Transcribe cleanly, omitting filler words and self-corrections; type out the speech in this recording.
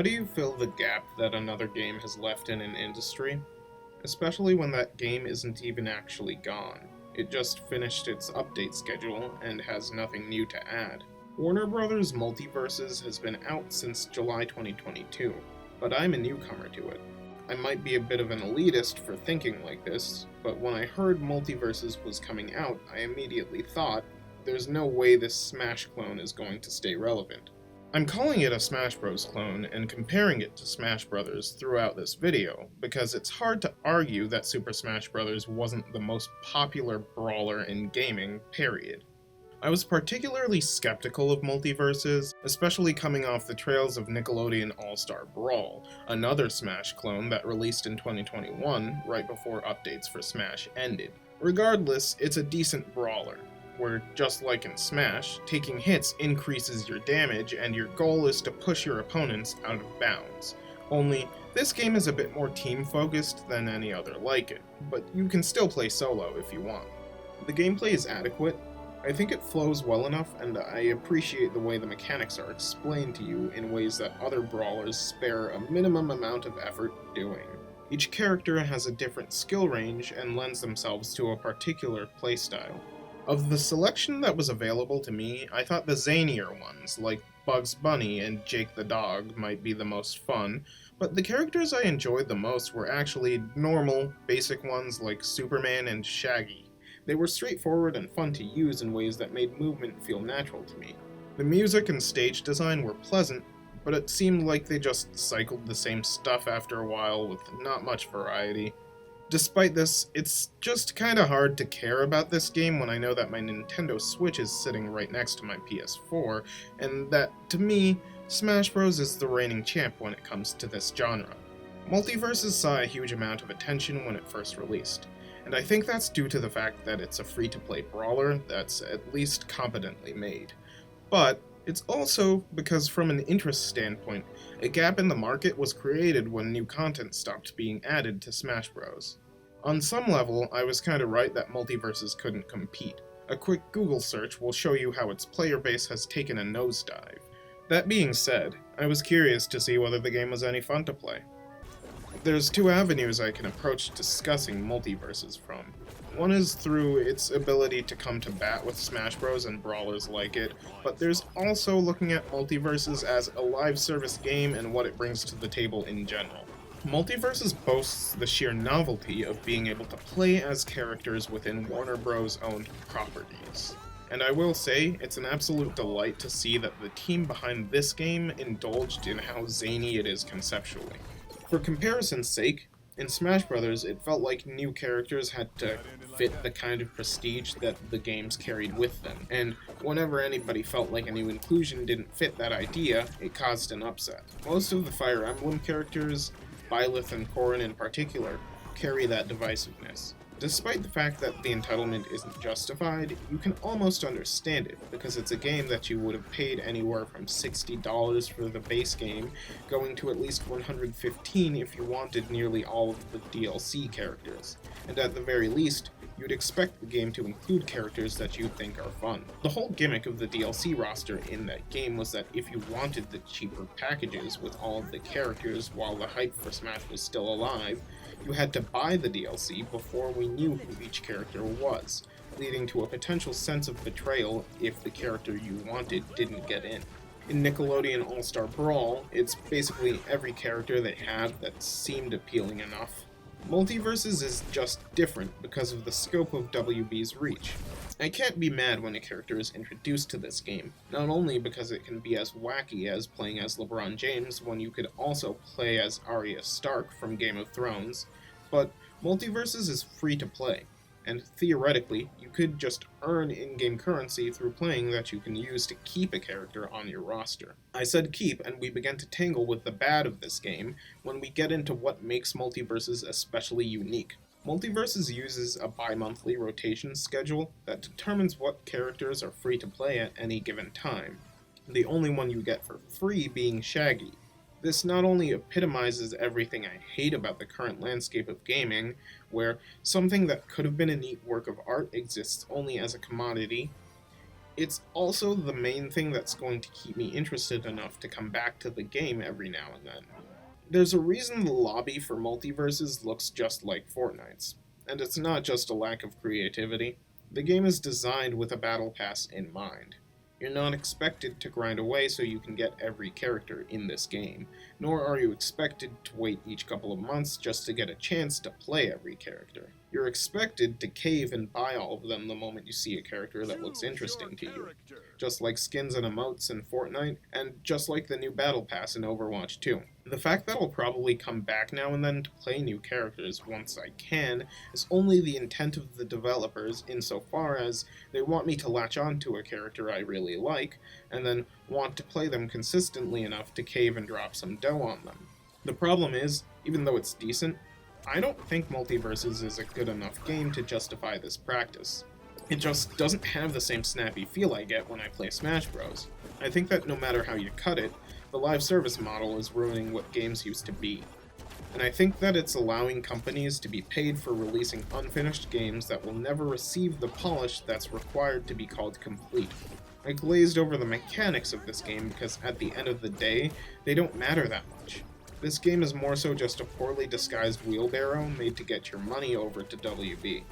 How do you fill the gap that another game has left in an industry? Especially when that game isn't even actually gone. It just finished its update schedule and has nothing new to add. Warner Bros. MultiVersus has been out since July 2022, but I'm a newcomer to it. I might be a bit of an elitist for thinking like this, but when I heard MultiVersus was coming out, I immediately thought, there's no way this Smash clone is going to stay relevant. I'm calling it a Smash Bros. Clone and comparing it to Smash Bros. Throughout this video, because it's hard to argue that Super Smash Bros. Wasn't the most popular brawler in gaming, period. I was particularly skeptical of MultiVersus, especially coming off the trails of Nickelodeon All-Star Brawl, another Smash clone that released in 2021, right before updates for Smash ended. Regardless, it's a decent brawler, where, just like in Smash, taking hits increases your damage and your goal is to push your opponents out of bounds. Only, this game is a bit more team-focused than any other like it, but you can still play solo if you want. The gameplay is adequate. I think it flows well enough, and I appreciate the way the mechanics are explained to you in ways that other brawlers spare a minimum amount of effort doing. Each character has a different skill range and lends themselves to a particular playstyle. Of the selection that was available to me, I thought the zanier ones, like Bugs Bunny and Jake the Dog, might be the most fun, but the characters I enjoyed the most were actually normal, basic ones like Superman and Shaggy. They were straightforward and fun to use in ways that made movement feel natural to me. The music and stage design were pleasant, but it seemed like they just cycled the same stuff after a while with not much variety. Despite this, it's just kinda hard to care about this game when I know that my Nintendo Switch is sitting right next to my PS4, and that, to me, Smash Bros. Is the reigning champ when it comes to this genre. MultiVersus saw a huge amount of attention when it first released, and I think that's due to the fact that it's a free-to-play brawler that's at least competently made. But it's also because from an interest standpoint, a gap in the market was created when new content stopped being added to Smash Bros. On some level, I was kinda right that MultiVersus couldn't compete. A quick Google search will show you how its player base has taken a nosedive. That being said, I was curious to see whether the game was any fun to play. There's two avenues I can approach discussing MultiVersus from. One is through its ability to come to bat with Smash Bros. And brawlers like it, but there's also looking at MultiVersus as a live service game and what it brings to the table in general. MultiVersus boasts the sheer novelty of being able to play as characters within Warner Bros. Owned properties. And I will say, it's an absolute delight to see that the team behind this game indulged in how zany it is conceptually. For comparison's sake, in Smash Bros., it felt like new characters had to fit the kind of prestige that the games carried with them, and whenever anybody felt like a new inclusion didn't fit that idea, it caused an upset. Most of the Fire Emblem characters, Byleth and Corrin in particular, carry that divisiveness. Despite the fact that the entitlement isn't justified, you can almost understand it, because it's a game that you would have paid anywhere from $60 for the base game, going to at least $115 if you wanted nearly all of the DLC characters. And at the very least, you'd expect the game to include characters that you think are fun. The whole gimmick of the DLC roster in that game was that if you wanted the cheaper packages with all of the characters while the hype for Smash was still alive, you had to buy the DLC before we knew who each character was, leading to a potential sense of betrayal if the character you wanted didn't get in. In Nickelodeon All-Star Brawl, it's basically every character they have that seemed appealing enough. MultiVersus is just different because of the scope of WB's reach. I can't be mad when a character is introduced to this game, not only because it can be as wacky as playing as LeBron James when you could also play as Arya Stark from Game of Thrones, but MultiVersus is free to play, and theoretically, you could just earn in-game currency through playing that you can use to keep a character on your roster. I said keep, and we begin to tangle with the bad of this game when we get into what makes MultiVersus especially unique. MultiVersus uses a bi-monthly rotation schedule that determines what characters are free to play at any given time, the only one you get for free being Shaggy. This not only epitomizes everything I hate about the current landscape of gaming, where something that could have been a neat work of art exists only as a commodity, It's also the main thing that's going to keep me interested enough to come back to the game every now and then. There's a reason the lobby for MultiVersus looks just like Fortnite's, and it's not just a lack of creativity. The game is designed with a battle pass in mind. You're not expected to grind away so you can get every character in this game, nor are you expected to wait each couple of months just to get a chance to play every character. You're expected to cave and buy all of them the moment you see a character that looks interesting to you, just like skins and emotes in Fortnite, and just like the new Battle Pass in Overwatch 2. The fact that I'll probably come back now and then to play new characters once I can is only the intent of the developers insofar as they want me to latch on to a character I really like, and then want to play them consistently enough to cave and drop some dough on them. The problem is, even though it's decent, I don't think MultiVersus is a good enough game to justify this practice. It just doesn't have the same snappy feel I get when I play Smash Bros. I think that no matter how you cut it, the live service model is ruining what games used to be. And I think that it's allowing companies to be paid for releasing unfinished games that will never receive the polish that's required to be called complete. I glazed over the mechanics of this game because at the end of the day, they don't matter that much. This game is more so just a poorly disguised wheelbarrow made to get your money over to WB.